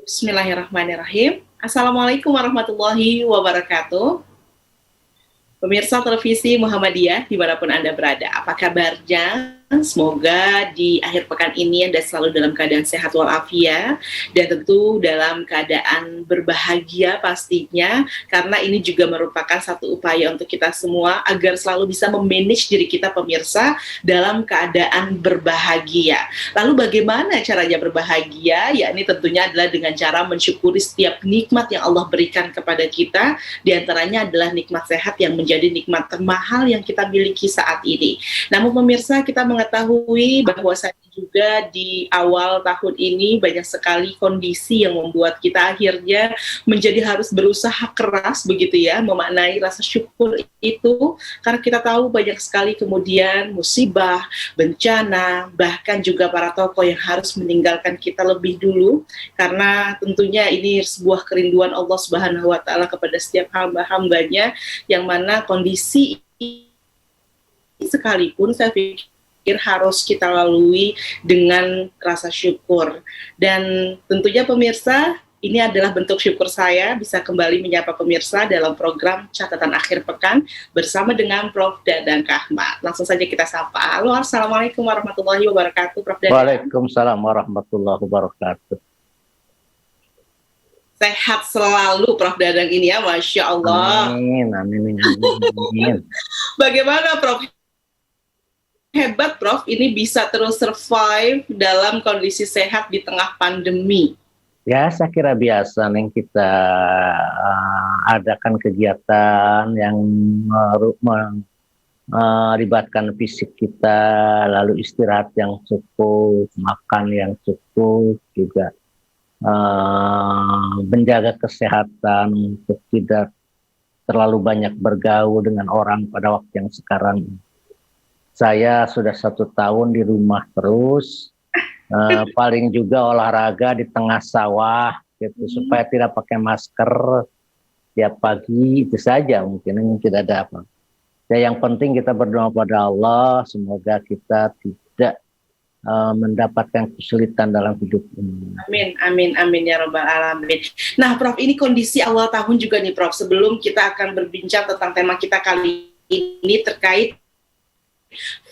Bismillahirrahmanirrahim. Assalamualaikum warahmatullahi wabarakatuh. Pemirsa televisi Muhammadiyah dimanapun Anda berada, apa kabarnya? Semoga di akhir pekan ini Anda selalu dalam keadaan sehat walafiat dan tentu dalam keadaan berbahagia pastinya, karena ini juga merupakan satu upaya untuk kita semua agar selalu bisa memanage diri kita pemirsa dalam keadaan berbahagia. Lalu bagaimana caranya berbahagia? Ya, ini tentunya adalah dengan cara mensyukuri setiap nikmat yang Allah berikan kepada kita. Di antaranya adalah nikmat sehat yang menjadi nikmat termahal yang kita miliki saat ini. Namun pemirsa, kita mengetahui bahwasanya juga di awal tahun ini banyak sekali kondisi yang membuat kita akhirnya menjadi harus berusaha keras begitu ya, memaknai rasa syukur itu, karena kita tahu banyak sekali kemudian musibah, bencana, bahkan juga para tokoh yang harus meninggalkan kita lebih dulu, karena tentunya ini sebuah kerinduan Allah Subhanahu wa Ta'ala kepada setiap hamba-hambanya, yang mana kondisi sekalipun saya pikir harus kita lalui dengan rasa syukur. Dan tentunya pemirsa, ini adalah bentuk syukur saya bisa kembali menyapa pemirsa dalam program Catatan Akhir Pekan bersama dengan Prof. Dadang Kahmat. Langsung saja kita sapa. Halo, Assalamualaikum warahmatullahi wabarakatuh, Prof. Dadang. Waalaikumsalam warahmatullahi wabarakatuh. Sehat selalu Prof. Dadang ini ya, Masya Allah. Amin, amin, amin. Bagaimana Prof? Hebat Prof, ini bisa terus survive dalam kondisi sehat di tengah pandemi. Ya, saya kira biasa Neng, kita adakan kegiatan yang melibatkan fisik kita, lalu istirahat yang cukup, makan yang cukup, juga menjaga kesehatan untuk tidak terlalu banyak bergaul dengan orang pada waktu yang sekarang. Saya sudah 1 tahun di rumah terus, paling juga olahraga di tengah sawah, gitu, supaya tidak pakai masker tiap pagi, itu saja mungkin tidak ada apa. Ya, yang penting kita berdoa pada Allah, semoga kita tidak mendapatkan kesulitan dalam hidup ini. Amin, amin, amin ya Rabbal Alamin. Nah Prof, ini kondisi awal tahun juga nih Prof, sebelum kita akan berbincang tentang tema kita kali ini terkait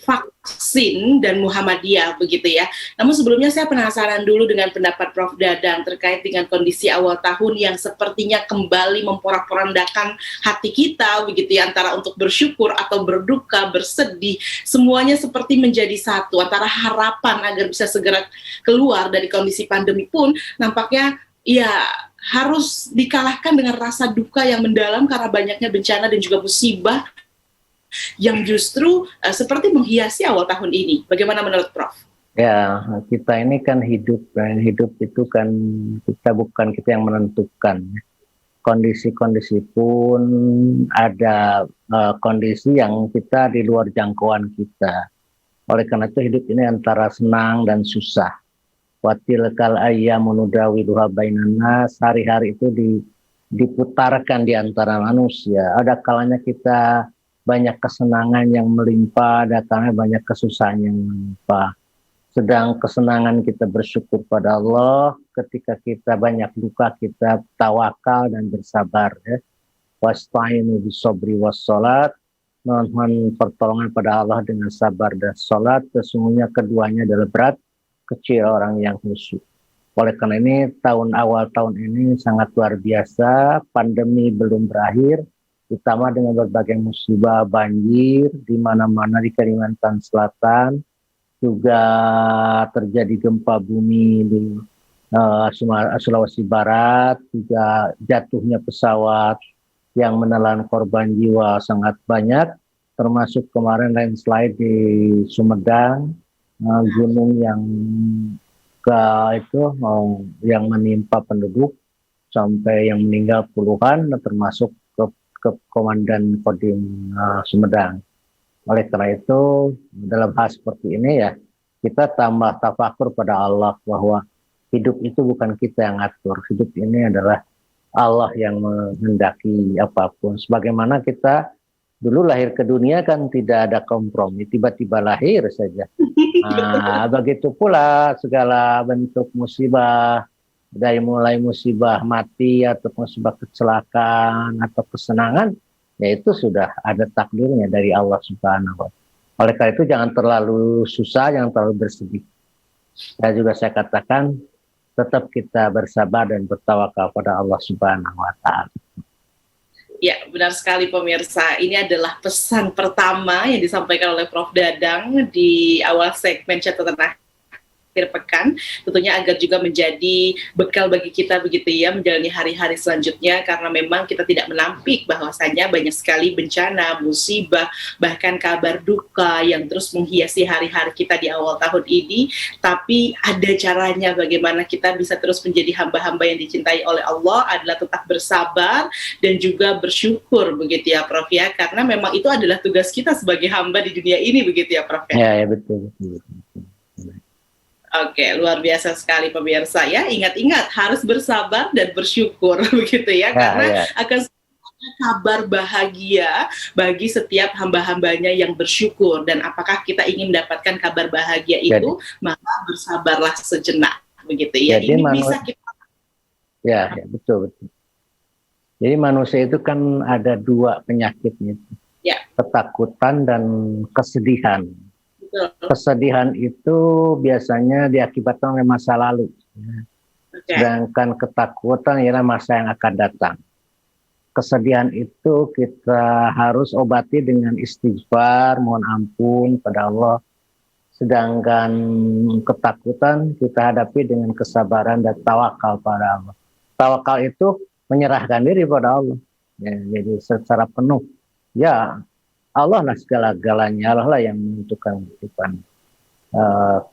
vaksin dan Muhammadiyah begitu ya. Namun sebelumnya saya penasaran dulu dengan pendapat Prof. Dadang terkait dengan kondisi awal tahun yang sepertinya kembali memporak-porandakan hati kita begitu ya, antara untuk bersyukur atau berduka, bersedih, semuanya seperti menjadi satu, antara harapan agar bisa segera keluar dari kondisi pandemi pun nampaknya ya harus dikalahkan dengan rasa duka yang mendalam karena banyaknya bencana dan juga musibah yang justru seperti menghiasi awal tahun ini. Bagaimana menurut Prof? Ya, kita ini kan hidup itu kan bukan kita yang menentukan. Kondisi-kondisi pun ada kondisi yang kita di luar jangkauan kita. Oleh karena itu hidup ini antara senang dan susah. Watilkal ayyamu nudawiluha bainan nas, hari-hari itu diputarkan di antara manusia. Ada kalanya kita banyak kesenangan yang melimpah, ada kalanya banyak kesusahan yang melimpah. Sedang kesenangan kita bersyukur pada Allah, ketika kita banyak duka kita tawakal dan bersabar ya. Wasta'inu bisobri wassalat, mohon pertolongan pada Allah dengan sabar dan salat, sesungguhnya keduanya adalah berat kecil orang yang khusyuk. Oleh karena ini awal tahun ini sangat luar biasa, pandemi belum berakhir, utama dengan berbagai musibah, banjir di mana-mana di Kalimantan Selatan, juga terjadi gempa bumi di Sulawesi Barat, juga jatuhnya pesawat yang menelan korban jiwa sangat banyak, termasuk kemarin landslide di Sumedang, gunung yang yang menimpa penduduk sampai yang meninggal puluhan, termasuk ke Komandan Kodim Sumedang. Oleh karena itu dalam hal seperti ini ya kita tambah tafakur pada Allah bahwa hidup itu bukan kita yang atur, hidup ini adalah Allah yang menghendaki apapun. Sebagaimana kita dulu lahir ke dunia kan tidak ada kompromi, tiba-tiba lahir saja. Begitu pula segala bentuk musibah, dari mulai musibah mati atau musibah kecelakaan atau kesenangan, ya itu sudah ada takdirnya dari Allah Subhanahu wa Ta'ala. Oleh karena itu jangan terlalu susah, jangan terlalu bersedih. Dan juga saya katakan tetap kita bersabar dan bertawakal pada Allah Subhanahu wa Ta'ala. Ya, benar sekali pemirsa. Ini adalah pesan pertama yang disampaikan oleh Prof. Dadang di awal segmen catatan akhir pekan, tentunya agar juga menjadi bekal bagi kita begitu ya, menjalani hari-hari selanjutnya, karena memang kita tidak menampik bahwasanya banyak sekali bencana, musibah, bahkan kabar duka yang terus menghiasi hari-hari kita di awal tahun ini, tapi ada caranya bagaimana kita bisa terus menjadi hamba-hamba yang dicintai oleh Allah, adalah tetap bersabar dan juga bersyukur begitu ya Prof ya, karena memang itu adalah tugas kita sebagai hamba di dunia ini begitu ya Prof ya. Ya, betul. Oke, luar biasa sekali pemirsa ya. Ingat-ingat harus bersabar dan bersyukur begitu ya, karena akan kabar bahagia bagi setiap hamba-hambanya yang bersyukur. Dan apakah kita ingin mendapatkan kabar bahagia itu, maka bersabarlah sejenak begitu ya. Jadi ini bisa kita. Ya, betul. Jadi manusia itu kan ada dua penyakitnya, ketakutan dan kesedihan. Kesedihan itu biasanya diakibatkan oleh masa lalu, sedangkan ketakutan ialah masa yang akan datang. Kesedihan itu kita harus obati dengan istighfar, mohon ampun pada Allah. Sedangkan ketakutan kita hadapi dengan kesabaran dan tawakal pada Allah. Tawakal itu menyerahkan diri pada Allah, ya, jadi secara penuh. Ya, Allah lah segala-galanya, Allah lah yang menentukan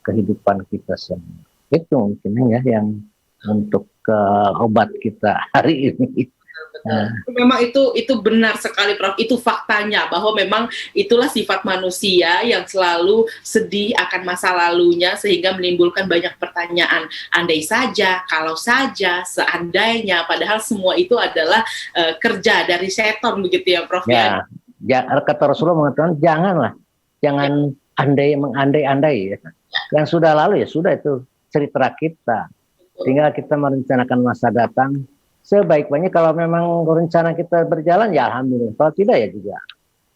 kehidupan kita semua. Itu mungkin ya yang untuk obat kita hari ini. Memang itu benar sekali Prof, itu faktanya bahwa memang itulah sifat manusia yang selalu sedih akan masa lalunya sehingga menimbulkan banyak pertanyaan, andai saja, kalau saja, seandainya, padahal semua itu adalah kerja dari setan begitu ya Prof ya. Kata Rasulullah mengatakan jangan mengandai-andai ya. Yang sudah lalu ya sudah, itu cerita kita. Tinggal kita merencanakan masa datang. Sebaik-baiknya kalau memang rencana kita berjalan ya alhamdulillah. Kalau tidak ya juga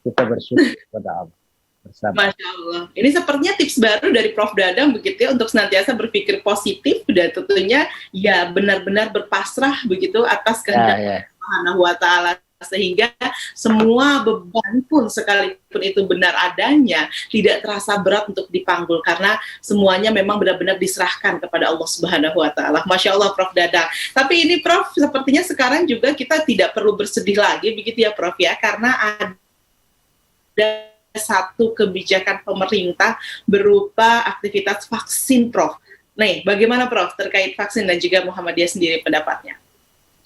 kita bersyukur kepada Allah. Bersabar. Masya Allah. Ini sepertinya tips baru dari Prof. Dadang begitu ya, untuk senantiasa berpikir positif dan tentunya ya benar-benar berpasrah begitu atas kehendak Subhanahu wa Ta'ala, sehingga semua beban pun sekalipun itu benar adanya tidak terasa berat untuk dipanggul, karena semuanya memang benar-benar diserahkan kepada Allah Subhanahu wa Ta'ala. Masya Allah Prof. Dadang. Tapi ini Prof, sepertinya sekarang juga kita tidak perlu bersedih lagi begitu ya Prof ya, karena ada satu kebijakan pemerintah berupa aktivitas vaksin Prof. Nih, bagaimana Prof terkait vaksin dan juga Muhammadiyah sendiri pendapatnya?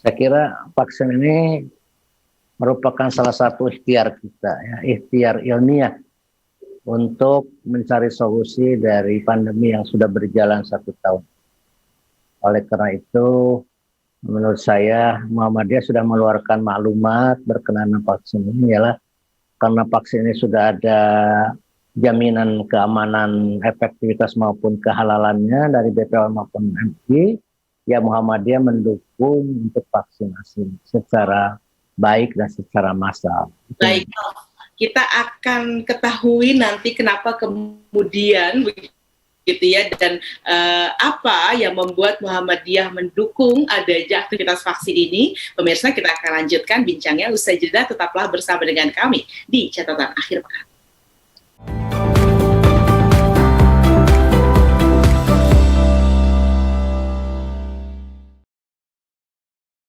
Saya kira vaksin ini merupakan salah satu ikhtiar kita, ya, ikhtiar ilmiah untuk mencari solusi dari pandemi yang sudah berjalan 1 tahun. Oleh karena itu, menurut saya Muhammadiyah sudah mengeluarkan maklumat berkenaan vaksin ini, ialah karena vaksin ini sudah ada jaminan keamanan, efektivitas maupun kehalalannya dari BPOM maupun MUI, ya Muhammadiyah mendukung untuk vaksinasi secara baik dan secara massal. Baik, kita akan ketahui nanti kenapa kemudian begitu ya, dan apa yang membuat Muhammadiyah mendukung adanya aktivitas vaksin ini. Pemirsa, kita akan lanjutkan bincangnya usai jeda. Tetaplah bersama dengan kami di Catatan Akhir Pekan.